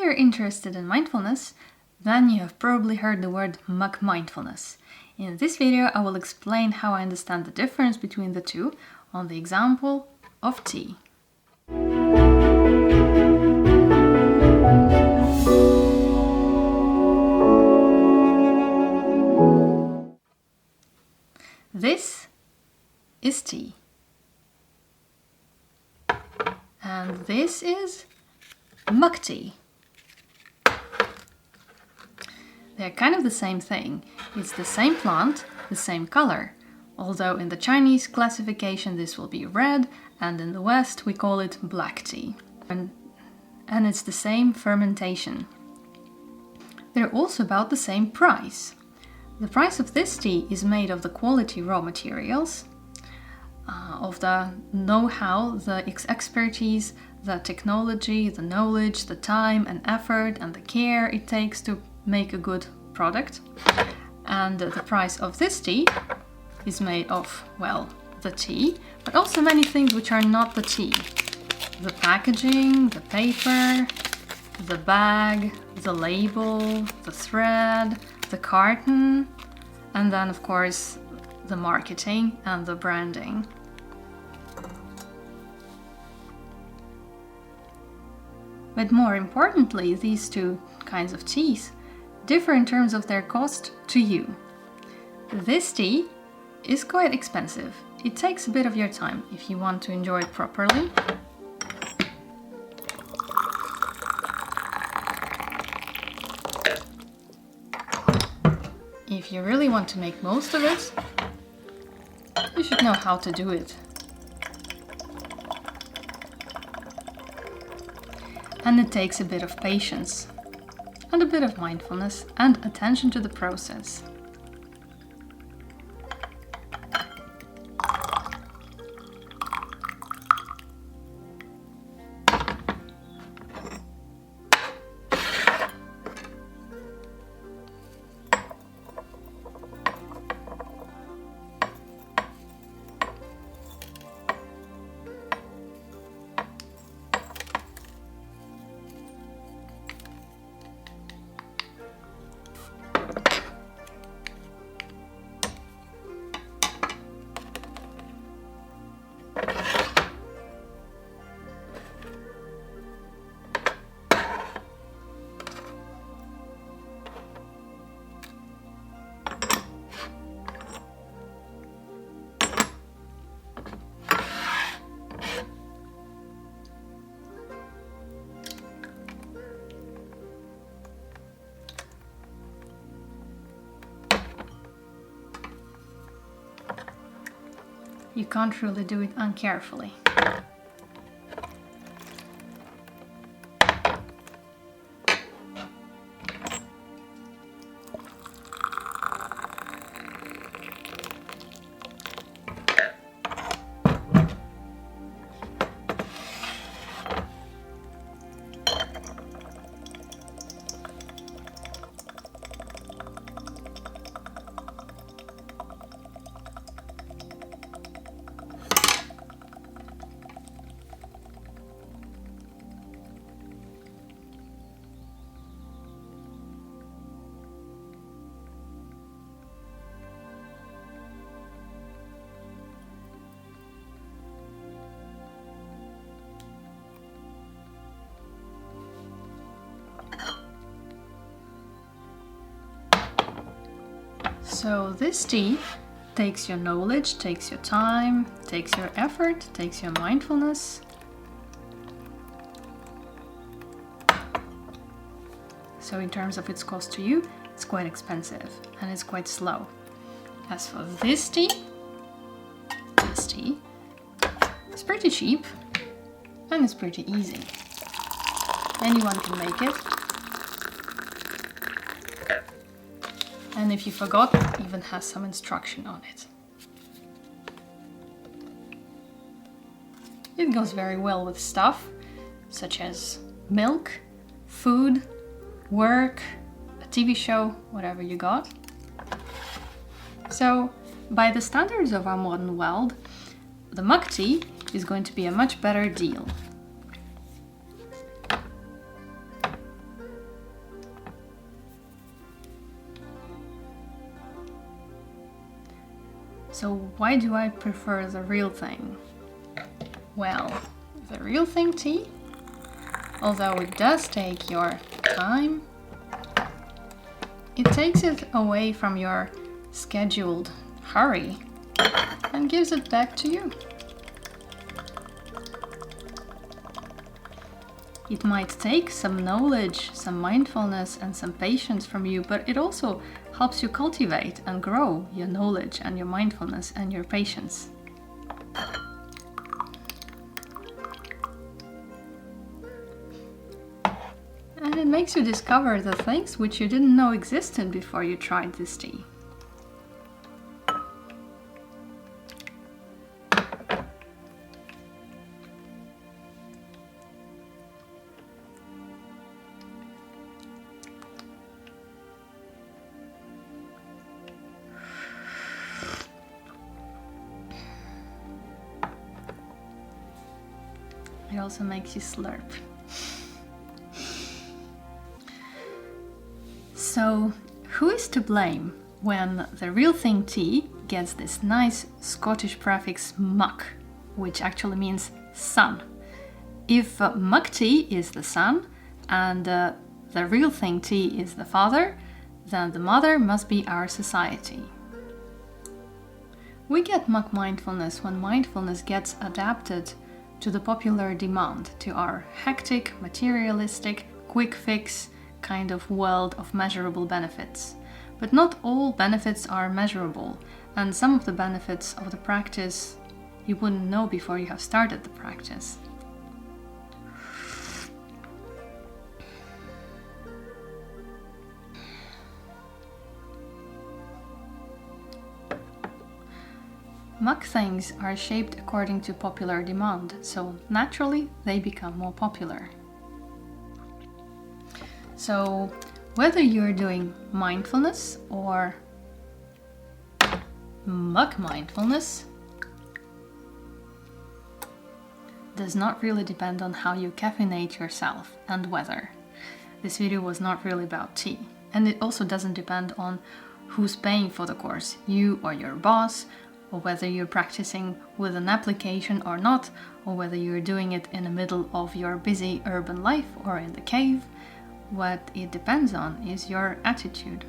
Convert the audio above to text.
you're interested in mindfulness, then you have probably heard the word McMindfulness. In this video, I will explain how I understand the difference between the two on the example of tea. This is tea. And this is McThing. They're kind of the same thing. It's the same plant, the same color. Although in the Chinese classification this will be red, and in the West we call it black tea. And it's the same fermentation. They're also about the same price. The price of this tea is made of the quality raw materials, of the know-how, the expertise, the technology, the knowledge, the time and effort and the care it takes to make a good product. And the price of this tea is made of, well, the tea, but also many things which are not the tea. The packaging, the paper, the bag, the label, the thread, the carton, and then of course the marketing and the branding. But more importantly, these two kinds of teas differ in terms of their cost to you. This tea is quite expensive. It takes a bit of your time if you want to enjoy it properly. If you really want to make most of it, you should know how to do it. And it takes a bit of patience, and a bit of mindfulness, and attention to the process. You can't really do it uncarefully. So this tea takes your knowledge, takes your time, takes your effort, takes your mindfulness. So in terms of its cost to you, it's quite expensive and it's quite slow. As for this tea is pretty cheap and it's pretty easy. Anyone can make it. And if you forgot, it even has some instruction on it. It goes very well with stuff such as milk, food, work, a TV show, whatever you got. So, by the standards of our modern world, the McThing is going to be a much better deal. So why do I prefer the real thing? Well, the real thing tea, although it does take your time, it takes it away from your scheduled hurry and gives it back to you. It might take some knowledge, some mindfulness and some patience from you, but it also helps you cultivate and grow your knowledge and your mindfulness and your patience. And it makes you discover the things which you didn't know existed before you tried this tea. It also makes you slurp. So, who is to blame when the real thing tea gets this nice Scottish prefix muck, which actually means son? If McThing is the son and the real thing tea is the father, then the mother must be our society. We get McMindfulness when mindfulness gets adapted to the popular demand, to our hectic, materialistic, quick fix kind of world of measurable benefits. But not all benefits are measurable, and some of the benefits of the practice you wouldn't know before you have started the practice. McThings are shaped according to popular demand, so naturally they become more popular. So whether you're doing mindfulness or McMindfulness does not really depend on how you caffeinate yourself and whether. This video was not really about tea, and it also doesn't depend on who's paying for the course, you or your boss, or whether you're practicing with an application or not, or whether you're doing it in the middle of your busy urban life or in the cave. What it depends on is your attitude.